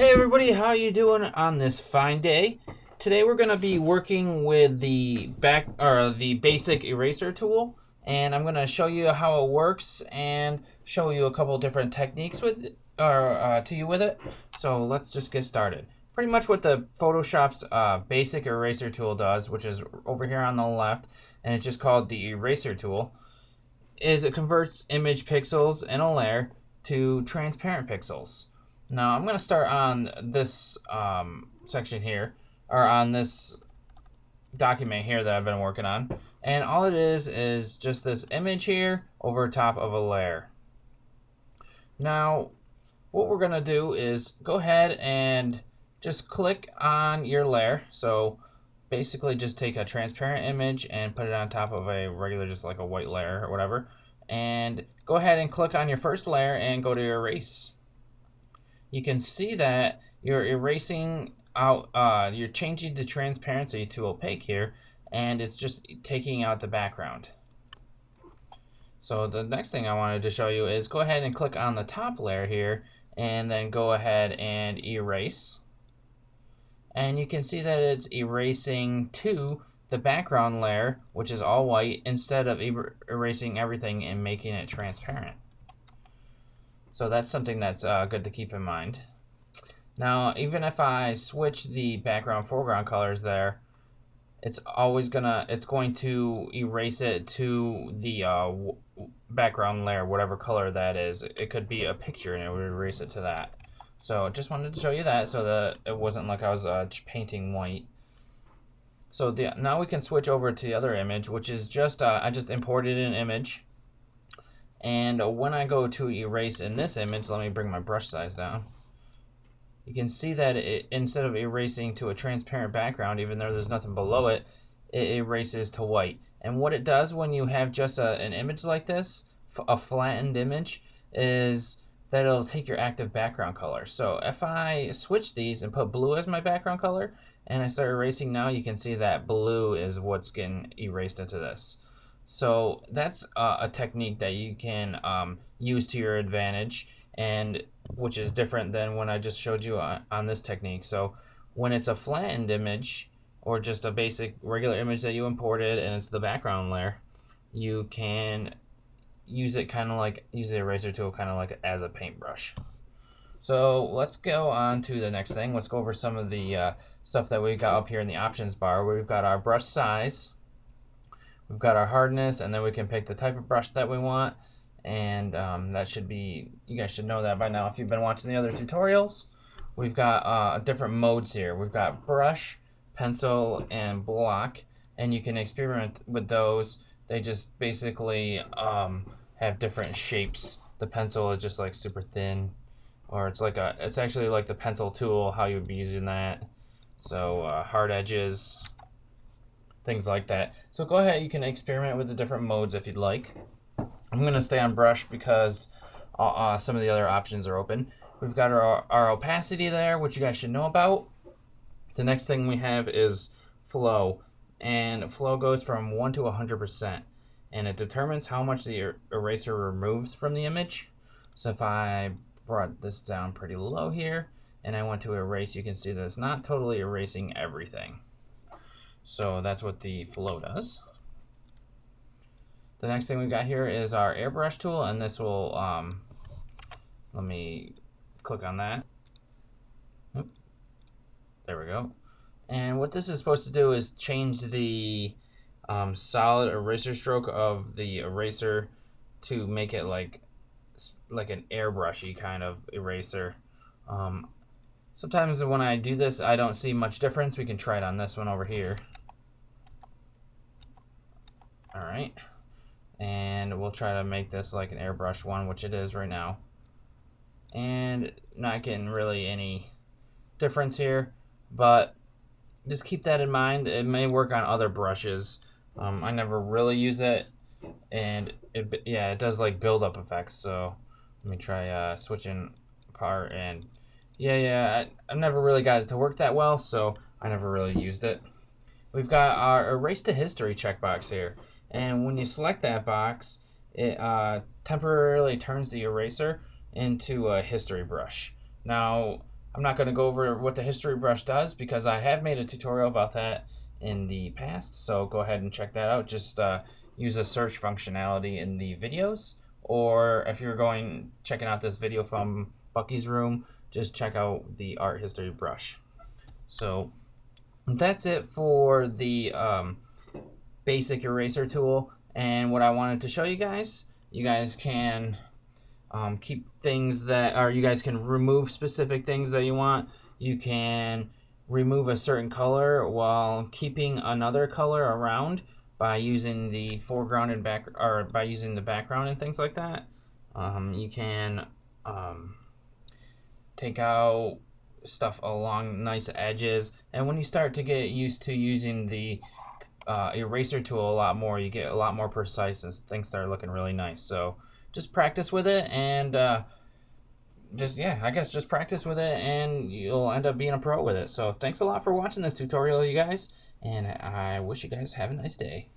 Hey everybody, how you doing on this fine day? Today we're going to be working with the basic eraser tool, and I'm going to show you how it works and show you a couple different techniques to you with it. So let's just get started. Pretty much what the Photoshop's basic eraser tool does, which is over here on the left, and it's just called the eraser tool, is it converts image pixels in a layer to transparent pixels. Now I'm going to start on this section here, or on this document here that I've been working on. And all it is just this image here over top of a layer. Now, what we're going to do is go ahead and just click on your layer. So basically just take a transparent image and put it on top of a regular, just like a white layer or whatever. And go ahead and click on your first layer and go to erase. You can see that you're erasing out, you're changing the transparency to opaque here, and it's just taking out the background. So the next thing I wanted to show you is go ahead and click on the top layer here, and then go ahead and erase. And you can see that it's erasing to the background layer, which is all white, instead of erasing everything and making it transparent. So that's something that's good to keep in mind. Now, even if I switch the background foreground colors there, it's going to erase it to the background layer, whatever color that is. It could be a picture and it would erase it to that. So just wanted to show you that so that it wasn't like I was painting white. So now we can switch over to the other image, which is just, I just imported an image. And when I go to erase in this image, let me bring my brush size down. You can see that instead of erasing to a transparent background, even though there's nothing below it, it erases to white. And what it does when you have just an image like this, a flattened image, is that it'll take your active background color. So if I switch these and put blue as my background color, and I start erasing now, you can see that blue is what's getting erased into this. So that's a technique that you can use to your advantage, and which is different than when I just showed you on this technique. So when it's a flattened image or just a basic regular image that you imported and it's the background layer, you can use it use the eraser tool kind of like as a paintbrush. So let's go on to the next thing. Let's go over some of the stuff that we got up here in the options bar. We've got our brush size, we've got our hardness, and then we can pick the type of brush that we want. And that should be, you guys should know that by now if you've been watching the other tutorials. We've got different modes here. We've got brush, pencil, and block, and you can experiment with those. They just basically have different shapes. The pencil is just like super thin, or it's actually like the pencil tool, how you would be using that. So hard edges, things like that. So go ahead, you can experiment with the different modes if you'd like. I'm going to stay on brush because some of the other options are open. We've got our opacity there, which you guys should know about. The next thing we have is flow. And flow goes from 1 to 100%. And it determines how much the eraser removes from the image. So if I brought this down pretty low here, and I went to erase, you can see that it's not totally erasing everything. So that's what the flow does. The next thing we got here is our airbrush tool, and this will, let me click on that. Oop, there we go. And what this is supposed to do is change the solid eraser stroke of the eraser to make it like an airbrushy kind of eraser. Sometimes when I do this, I don't see much difference. We can try it on this one over here. All right. And we'll try to make this like an airbrush one, which it is right now. And not getting really any difference here, but just keep that in mind. It may work on other brushes. I never really use it, and it does like build-up effects. So let me try switching apart, and I've never really got it to work that well, so I never really used it. We've got our erase to history checkbox here. And when you select that box, it temporarily turns the eraser into a history brush. Now, I'm not going to go over what the history brush does because I have made a tutorial about that in the past, so go ahead and check that out. Just use the search functionality in the videos, or if you're checking out this video from Bucky's room, just check out the art history brush. So that's it for the basic eraser tool, and what I wanted to show you guys. You guys can keep things that, or you guys can remove specific things that you want. You can remove a certain color while keeping another color around by using the foreground and back, or by using the background and things like that. You can take out stuff along nice edges, and when you start to get used to using the eraser tool a lot more, you get a lot more precise and things start looking really nice. So just practice with it, and just practice with it and you'll end up being a pro with it. So thanks a lot for watching this tutorial, you guys, and I wish you guys have a nice day.